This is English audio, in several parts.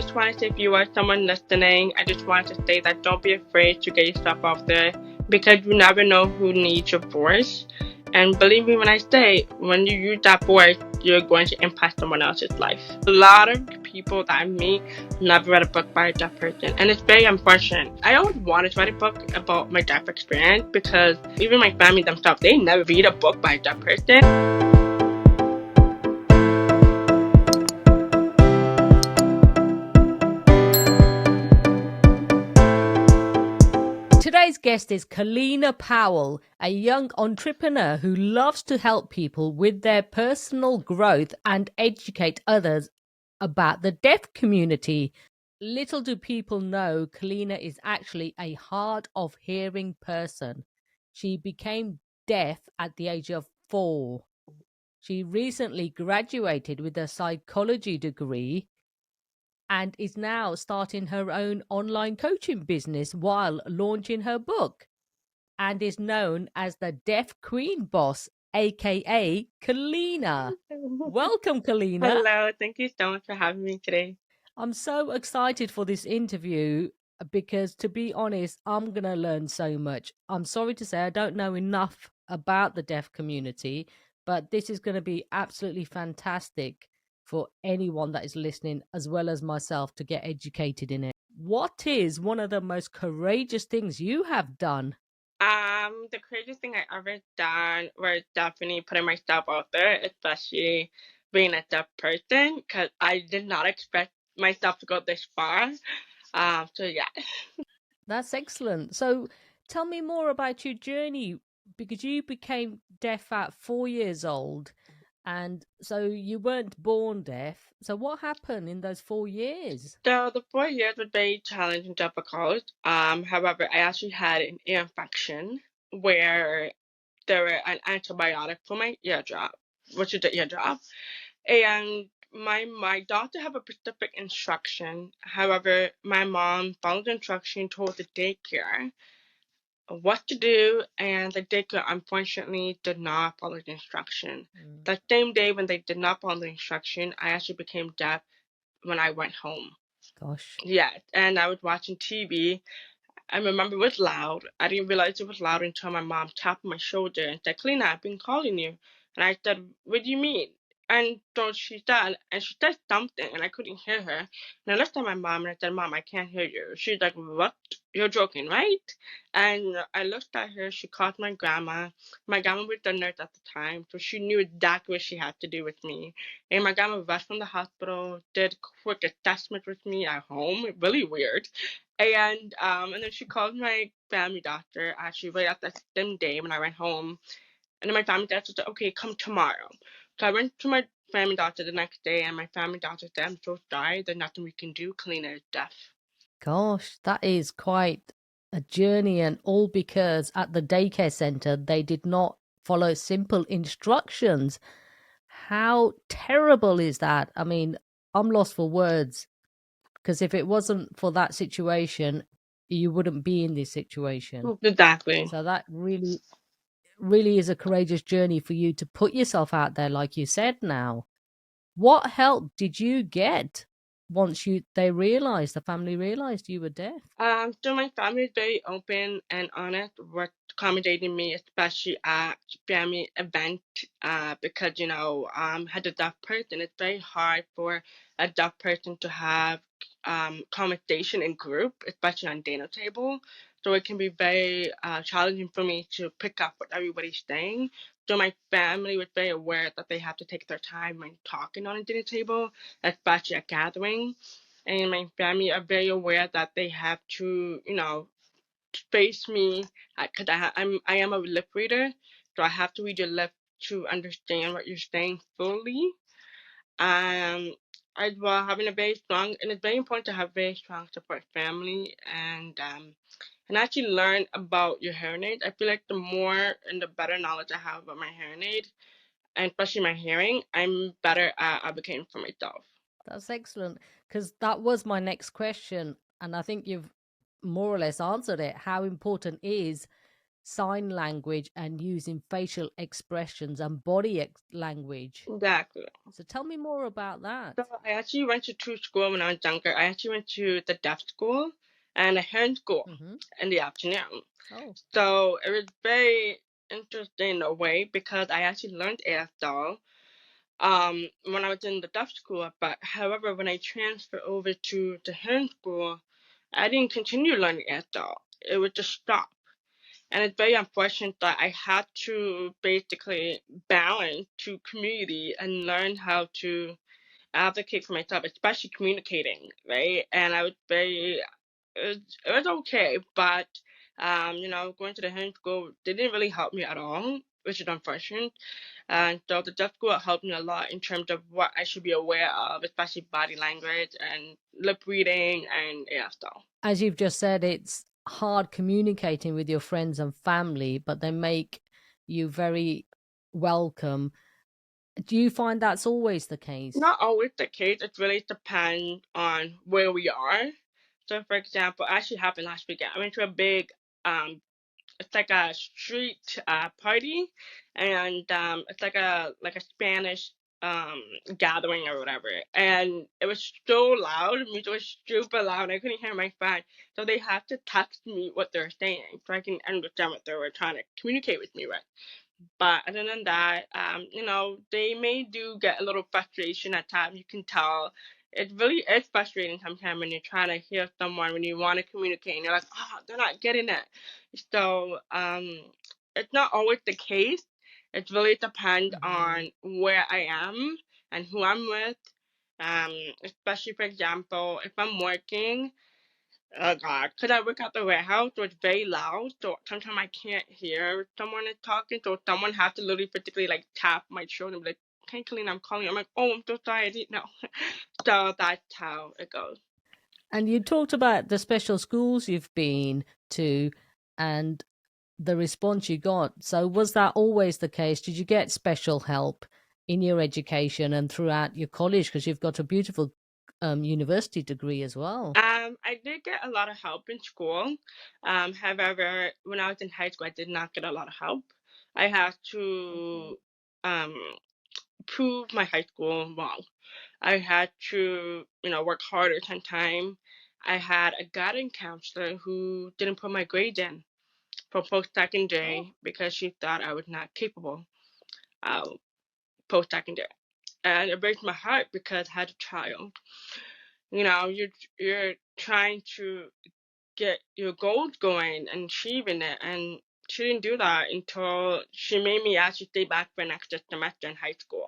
just want to say, if you are someone listening, I just want to say that don't be afraid to get yourself out there, because you never know who needs your voice. And believe me when I say, when you use that voice, you're going to impact someone else's life. A lot of people that I meet never read a book by a deaf person, and it's very unfortunate. I always wanted to write a book about my deaf experience, because even my family themselves, they never read a book by a deaf person. Today's guest is Kellina Powell, a young entrepreneur who loves to help people with their personal growth and educate others about the deaf community. Little do people know, Kellina is actually a hard of hearing person. She became deaf at the age of 4. She recently graduated with a psychology degree and is now starting her own online coaching business while launching her book, and is known as the Deaf Queen Boss, aka Kellina. Welcome, Kellina. Hello, thank you so much for having me today. I'm so excited for this interview because, to be honest, I'm going to learn so much. I'm sorry to say I don't know enough about the deaf community, but this is going to be absolutely fantastic for anyone that is listening, as well as myself, to get educated in it. What is one of the most courageous things you have done? The craziest thing I ever done was definitely putting myself out there, especially being a deaf person, because I did not expect myself to go this far. So yeah. That's excellent. So tell me more about your journey, because you became deaf at 4 years old. And so you weren't born deaf. So what happened in those 4 years? So the 4 years were very challenging and difficult. However, I actually had an ear infection where there were an antibiotic for my eardrop, which is the eardrop. And my doctor have a specific instruction. However, my mom followed the instruction, told the daycare what to do, and the daycare unfortunately did not follow the instruction. The same day when they did not follow the instruction, I actually became deaf when I went home. Gosh. Yeah, and I was watching TV. I remember it was loud. I didn't realize it was loud until my mom tapped my shoulder and said, "Clean, I've been calling you." And I said, "What do you mean?" And so she said something, and I couldn't hear her. And I looked at my mom and I said, "Mom, I can't hear you." She's like, "What? You're joking, right?" And I looked at her. She called my grandma. My grandma was the nurse at the time, so she knew exactly what she had to do with me. And my grandma rushed from the hospital, did quick assessment with me at home. Really weird. And then she called my family doctor actually right at the same day when I went home. And then my family doctor said, "Okay, come tomorrow." So I went to my family doctor the next day, and my family doctor said, "I'm so sorry, there's nothing we can do. Kalina is deaf." Gosh, that is quite a journey, and all because at the daycare center they did not follow simple instructions. How terrible is that? I mean, I'm lost for words, because if it wasn't for that situation, you wouldn't be in this situation. Exactly. So that really is a courageous journey for you to put yourself out there, like you said now. What help did you get once the family realized you were deaf? So my family is very open and honest with accommodating me, especially at family event. Because as a deaf person, it's very hard for a deaf person to have conversation in group, especially on dinner table. So it can be very challenging for me to pick up what everybody's saying. So my family was very aware that they have to take their time when talking on a dinner table, especially at gathering. And my family are very aware that they have to, space me, because I am a lip reader, so I have to read your lip to understand what you're saying fully. Um, as well, having a very strong, and it's very important to have very strong support family, and actually learn about your hearing aid. I feel like the more and the better knowledge I have about my hearing aid, and especially my hearing, I'm better at advocating for myself. That's excellent, because that was my next question, and I think you've more or less answered it. How important is sign language and using facial expressions and body language. Exactly. So tell me more about that. So I actually went to two schools when I was younger. I actually went to the deaf school and a hearing school Mm-hmm. in the afternoon. Oh, So it was very interesting in a way because I actually learned ASL when I was in the deaf school. But however, when I transferred over to the hearing school, I didn't continue learning ASL. It would just stop. And it's very unfortunate that I had to basically balance to community and learn how to advocate for myself, especially communicating, right? And I was very, it was okay, but going to the home school didn't really help me at all, which is unfortunate. And so the deaf school helped me a lot in terms of what I should be aware of, especially body language and lip reading and stuff. as you've just said, it's hard communicating with your friends and family, but they make you very welcome. Do you find that's always the case? Not always the case. It really depends on where we are. So, for example, actually happened last weekend. I went to a big it's like a street party, and it's like a Spanish gathering or whatever. And it was so loud, music was super loud. I couldn't hear my friend, so they had to text me what they're saying so I can understand what they were trying to communicate with me with. But other than that, they may do get a little frustration at times. You can tell it really is frustrating sometimes when you're trying to hear someone, when you want to communicate, and you're like, oh, they're not getting it. So it's not always the case. It really depends Mm-hmm. on where I am and who I'm with. Especially, for example, if I'm working, oh God, because I work at the warehouse, so it's very loud. So sometimes I can't hear someone is talking. So someone has to literally physically like tap my shoulder and be like, "Hey, Kellina, I'm calling you." I'm like, "Oh, I'm so sorry, I didn't know." So that's how it goes. And you talked about the special schools you've been to and the response you got. So, was that always the case? Did you get special help in your education and throughout your college? Because you've got a beautiful university degree as well. I did get a lot of help in school. However, when I was in high school, I did not get a lot of help. I had Okay. to um prove my high school wrong. I had to, work harder sometimes. I had a guidance counselor who didn't put my grades in for Oh, post-secondary because she thought I was not capable of post-secondary. And it breaks my heart because I had a child. You're trying to get your goals going and achieving it, and she didn't do that until she made me actually stay back for an extra semester in high school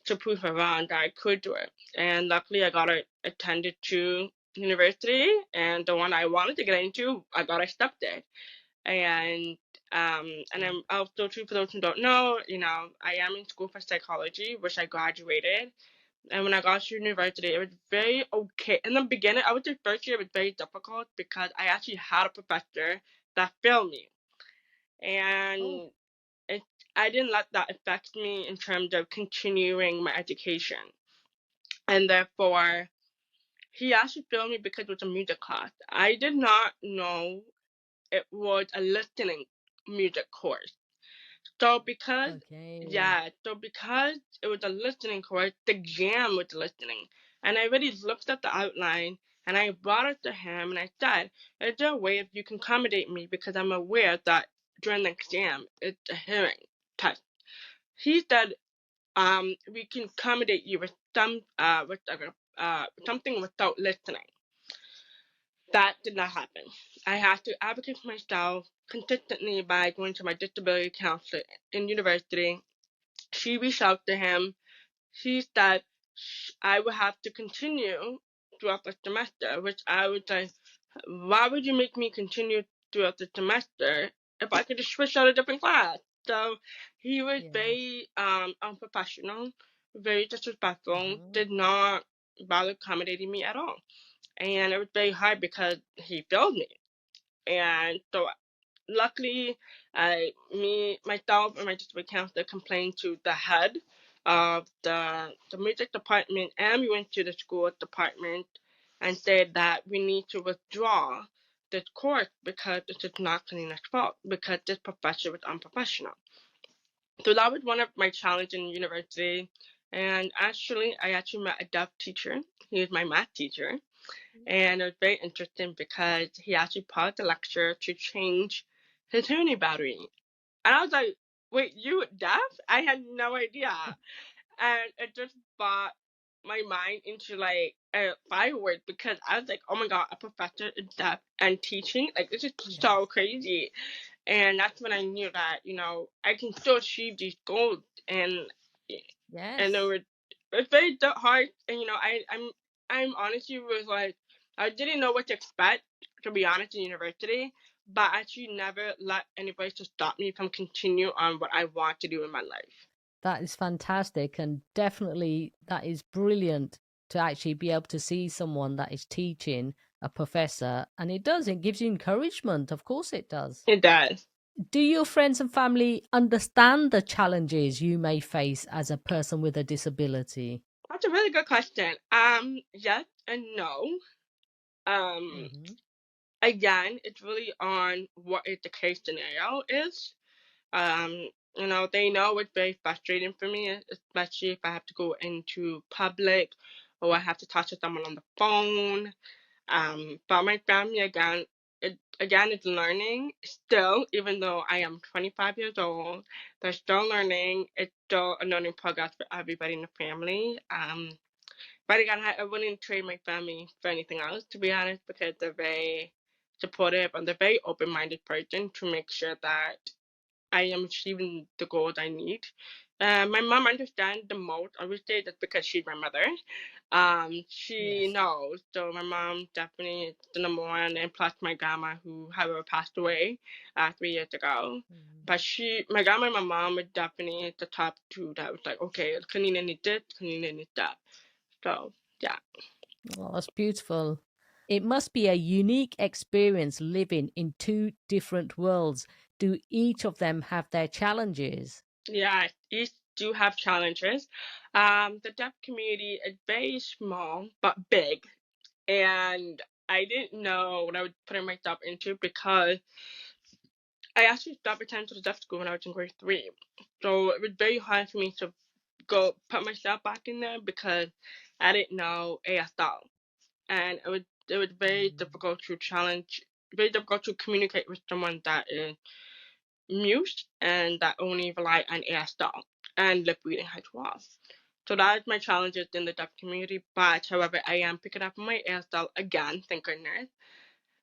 to prove her wrong that I could do it. And luckily, I got attended to university, and the one I wanted to get into, I got accepted. And and mm, I'm also too, for those who don't know, I am in school for psychology, which I graduated. And when I got to university, it was very okay. In the beginning, I would say first year was very difficult because I actually had a professor that failed me, oh, and it I didn't let that affect me in terms of continuing my education. And therefore, he actually failed me because it was a music class. I did not know it was a listening music course. So because, okay. yeah, so because it was a listening course, the exam was listening. And I really looked at the outline and I brought it to him and I said, is there a way if you can accommodate me because I'm aware that during the exam it's a hearing test. He said, we can accommodate you with something without listening. That did not happen. I had to advocate for myself consistently by going to my disability counselor in university. She reached out to him. He said I would have to continue throughout the semester, which I would say, why would you make me continue throughout the semester if I could just switch out a different class? So he was Yes. very unprofessional, very disrespectful, Uh-huh. did not bother accommodating me at all. And it was very hard because he failed me. And so luckily, myself, and my district counselor complained to the head of the music department, and we went to the school department and said that we need to withdraw this course because it's just not Kellina's fault, because this professor was unprofessional. So that was one of my challenges in university. And actually, I actually met a deaf teacher. He was my math teacher. And it was very interesting because he actually paused the lecture to change his hearing battery. And I was like, wait, you deaf? I had no idea. And it just brought my mind into like a firework, because I was like, oh my god, a professor is deaf and teaching? Like, this is so crazy. And that's when I knew that, I can still achieve these goals. And it Yes. was, it's very hard. And I'm honestly was like, I didn't know what to expect, to be honest, in university, but I actually never let anybody to stop me from continue on what I want to do in my life. That is fantastic, and definitely that is brilliant to actually be able to see someone that is teaching, a professor, and it gives you encouragement. Of course it does. It does. Do your friends and family understand the challenges you may face as a person with a disability? That's a really good question. Yes and no. Um, Hmm. Again, it's really on what is the case scenario is. Um, they know it's very frustrating for me, especially if I have to go into public or I have to talk to someone on the phone. But my family, again, it's learning still, even though I am 25 years old. They're still learning. It's still a learning progress for everybody in the family. But again, I wouldn't trade my family for anything else, to be honest, because they're very supportive and they're very open-minded person to make sure that I am achieving the goals I need. My mom understands the most. I would say that's because she's my mother. She Yes. knows. So my mom definitely is the number one, and plus my grandma, who however passed away 3 years ago. Mhm. But my grandma and my mom were definitely the top two that was like, okay, Kalina needs this, Kalina needs that. So yeah. Oh, that's beautiful. It must be a unique experience living in two different worlds. Do each of them have their challenges? Yeah, each do have challenges. The deaf community is very small but big, and I didn't know what I was putting myself into, because I actually stopped attending to the deaf school when I was in grade three. So it was very hard for me to go put myself back in there, because I didn't know ASL, and it was very Mm. difficult to challenge, very difficult to communicate with someone that is mute and that only rely on ASL and lip reading as well. So that is my challenges in the deaf community. But however, I am picking up my ASL again, thank goodness.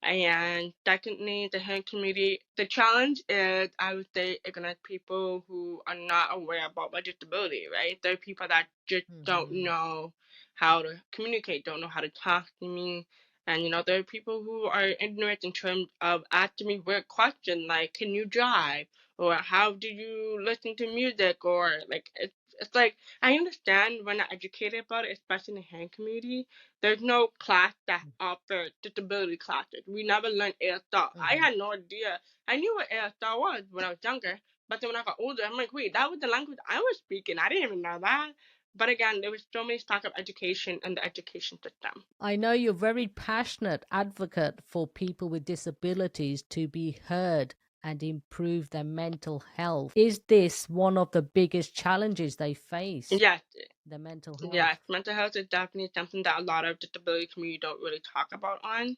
And secondly, the hearing community, the challenge is, I would say, ignorant people who are not aware about my disability, right? There are people that just don't Mhm. know how to communicate, don't know how to talk to me. And, there are people who are ignorant in terms of asking me weird questions like, can you drive? Or how do you listen to music? Or, like, it's like, I understand we're not educated about it, especially in the hearing community. There's no class that offers disability classes. We never learned ASL. I Mhm. had no idea. I knew what ASL was when I was younger, but then when I got older, I'm like, wait, that was the language I was speaking. I didn't even know that. But again, there was so many lack of education in the education system. I know you're very passionate advocate for people with disabilities to be heard and improve their mental health. Is this one of the biggest challenges they face? Yes, Their mental yes, health. mental health is definitely something that a lot of disability community don't really talk about on.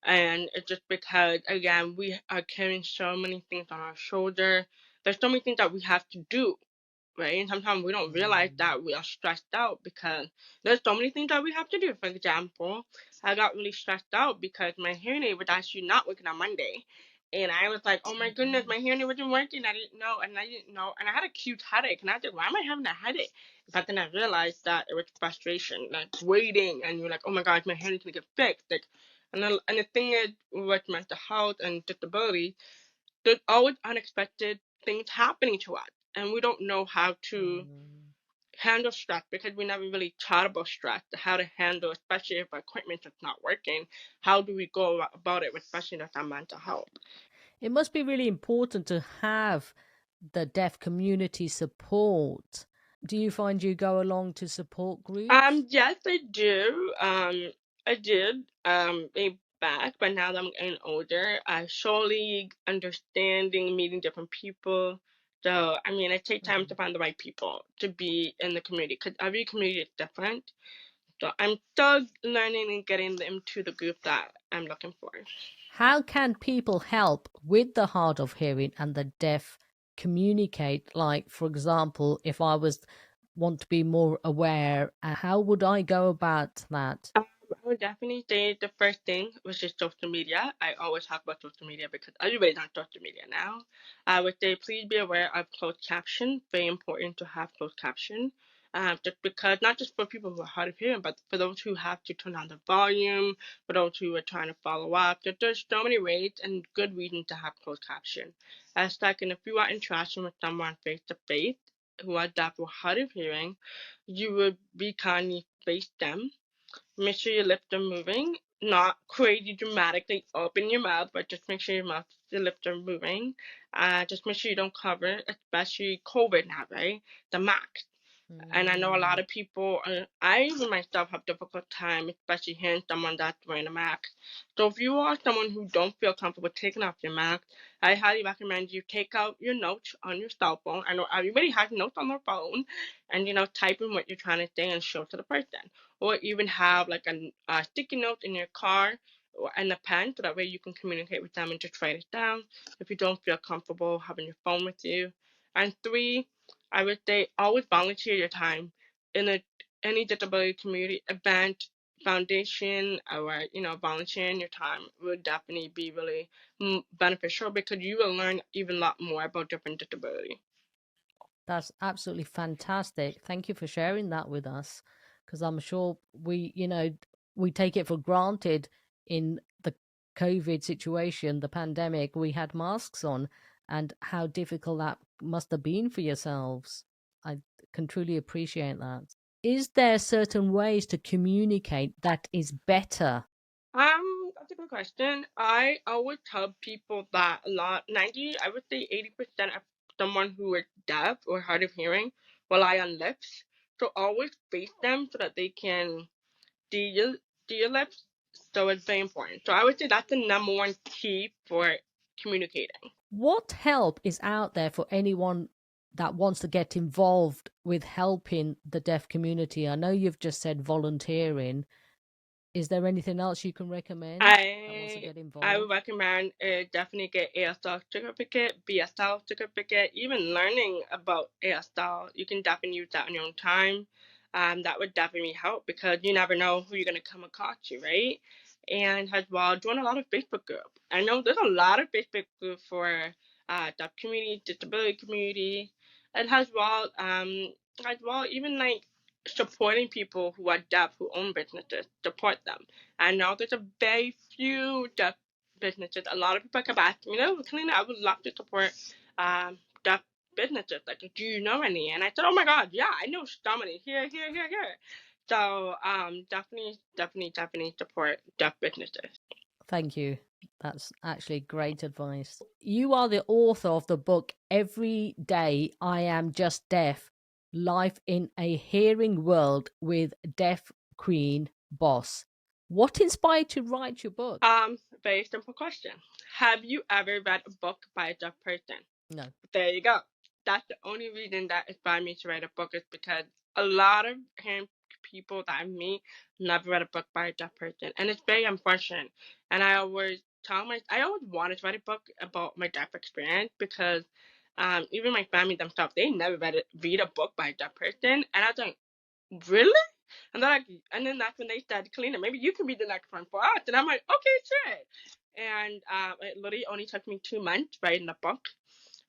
And it's just because, again, we are carrying so many things on our shoulder. There's so many things that we have to do, right? And sometimes we don't realize Mm. that we are stressed out because there's so many things that we have to do. For example, I got really stressed out because my hearing aid was actually not working on Monday. And I was like, oh my Oh goodness, my gosh. hearing aid wasn't working. I didn't know. And I had a cute headache. And I was like, why am I having a headache? But then I realized that it was frustration, like waiting. And you're like, oh my God, my hearing is going to get fixed. Like, and the thing is, with mental health and disability, there's always unexpected things happening to us, and we don't know how to Mm. handle stress because we never really taught about stress, how to handle, especially if our equipment is not working. How do we go about it, especially with our mental health? It must be really important to have the deaf community support. Do you find you go along to support groups? Yes, I do. I did. back, but now that I'm getting older, I slowly understanding, meeting different people. So, I mean, it takes time to find the right people to be in the community because every community is different. So, I'm still learning and getting into the group that I'm looking for. How can people help with the hard of hearing and the deaf communicate? Like, for example, if I want to be more aware, how would I go about that? I would definitely say the first thing was just social media. I always talk about social media because everybody's on social media now. I would say please be aware of closed caption. Very important to have closed caption. Just because not just for people who are hard of hearing, but for those who have to turn on the volume, for those who are trying to follow up. There's so many ways and good reasons to have closed caption. Second, if you are interacting with someone face to face who are deaf or hard of hearing, you would be kindly face them. Make sure your lips are moving, not crazy dramatically open your mouth, but just make sure your lips are moving. Just make sure you don't cover, especially COVID now, right? The mask. And I know a lot Mm. of people, I even myself have difficult time, especially hearing someone that's wearing a mask. So if you are someone who don't feel comfortable taking off your mask, I highly recommend you take out your notes on your cell phone. I know everybody has notes on their phone, and type in what you're trying to say and show to the person, or even have like a sticky note in your car or and a pen, so that way you can communicate with them and just write it down if you don't feel comfortable having your phone with you. And three, I would say always volunteer your time in any disability community event, foundation, or volunteering your time would definitely be really beneficial because you will learn even a lot more about different disability. That's absolutely fantastic. Thank you for sharing that with us, because I'm sure we take it for granted in the COVID situation, the pandemic. We had masks on, and how difficult that must have been for yourselves. I can truly appreciate that. Is there certain ways to communicate that is better? That's a good question. I always tell people that a lot, 90, I would say 80% of someone who is deaf or hard of hearing rely on lips. So always face them so that they can see your lips. So it's very important. So I would say that's the number one key for communicating. What help is out there for anyone that wants to get involved with helping the deaf community? I know you've just said volunteering. Is there anything else you can recommend that wants to I get I would involved? recommend definitely get ASL certificate, BSL certificate, even learning about ASL. You can definitely use that on your own time. That would definitely help because you never know who you're gonna come across you, right? And as well, join a lot of Facebook group. I know there's a lot of Facebook groups for deaf community, disability community, and as well even like supporting people who are deaf who own businesses. Support them. I know there's a very few deaf businesses. A lot of people come back to me, Kellina, I would love to support deaf businesses. Like, do you know any? And I said, oh my God, yeah, I know so many. Here. So definitely support deaf businesses. Thank you. That's actually great advice. You are the author of the book Every Day I Am Just Deaf: Life in a Hearing World with Deaf Queen Boss. What inspired you to write your book? Very simple question. Have you ever read a book by a deaf person? No. There you go. That's the only reason that inspired me to write a book is because a lot of people that I meet never read a book by a deaf person, and it's very unfortunate. And I always wanted to write a book about my deaf experience because even my family themselves, they never read a book by a deaf person, and I was like, really? And they're like, and then that's when they said, Kellina, maybe you can be the next one for us. And I'm like, okay, sure. And it literally only took me 2 months writing the book.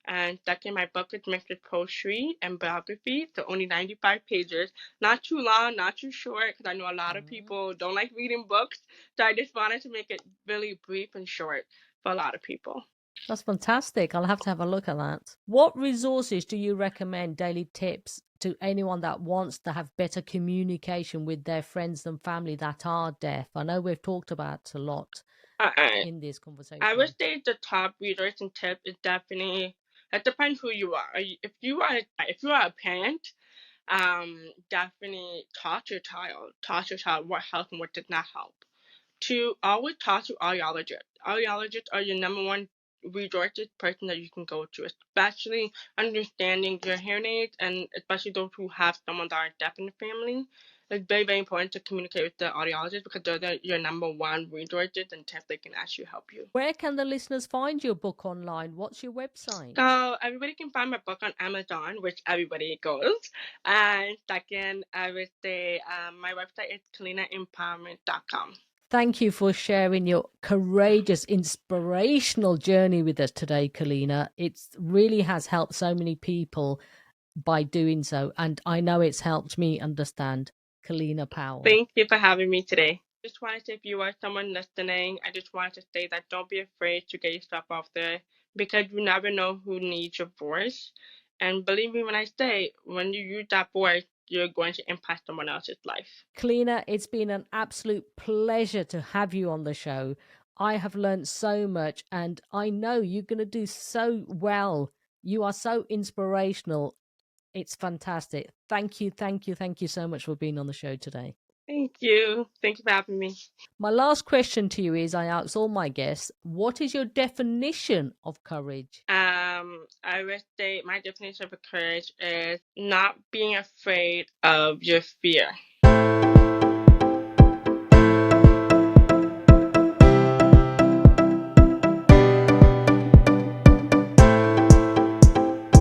And second, my book is mixed with poetry and biography, so only 95 pages. Not too long, not too short, because I know a lot of Mm. people don't like reading books. So I just wanted to make it really brief and short for a lot of people. That's fantastic. I'll have to have a look at that. What resources do you recommend, daily tips, to anyone that wants to have better communication with their friends and family that are deaf? I know we've talked about a lot Uh, in this I would conversation. say the top resource and tip is definitely, it depends who you are. If you are a parent, definitely talk to your child what helps and what does not help. to always talk to audiologists. Audiologists are your number one resources person that you can go to, especially understanding your hearing aids, and especially those who have someone that are deaf in the family. It's very, very important to communicate with the audiologist because they're your number one resources and tips they can actually help you. Where can the listeners find your book online? What's your website? So everybody can find my book on Amazon, which everybody goes. And second, I would say my website is KellinaEmpowerment.com. Thank you for sharing your courageous, inspirational journey with us today, Kellina. It really has helped so many people by doing so, and I know it's helped me understand. Kellina Powell. Thank you for having me today. Just wanted to, if you are someone listening, I just wanted to say that don't be afraid to get yourself out there because you never know who needs your voice. And believe me when I say, when you use that voice, you're going to impact someone else's life. Kellina, it's been an absolute pleasure to have you on the show. I have learned so much, and I know you're going to do so well. You are so inspirational. It's fantastic. Thank you, thank you, thank you so much for being on the show today. Thank you. Thank you for having me. My last question to you is I ask all my guests, what is your definition of courage? I would say my definition of courage is not being afraid of your fear.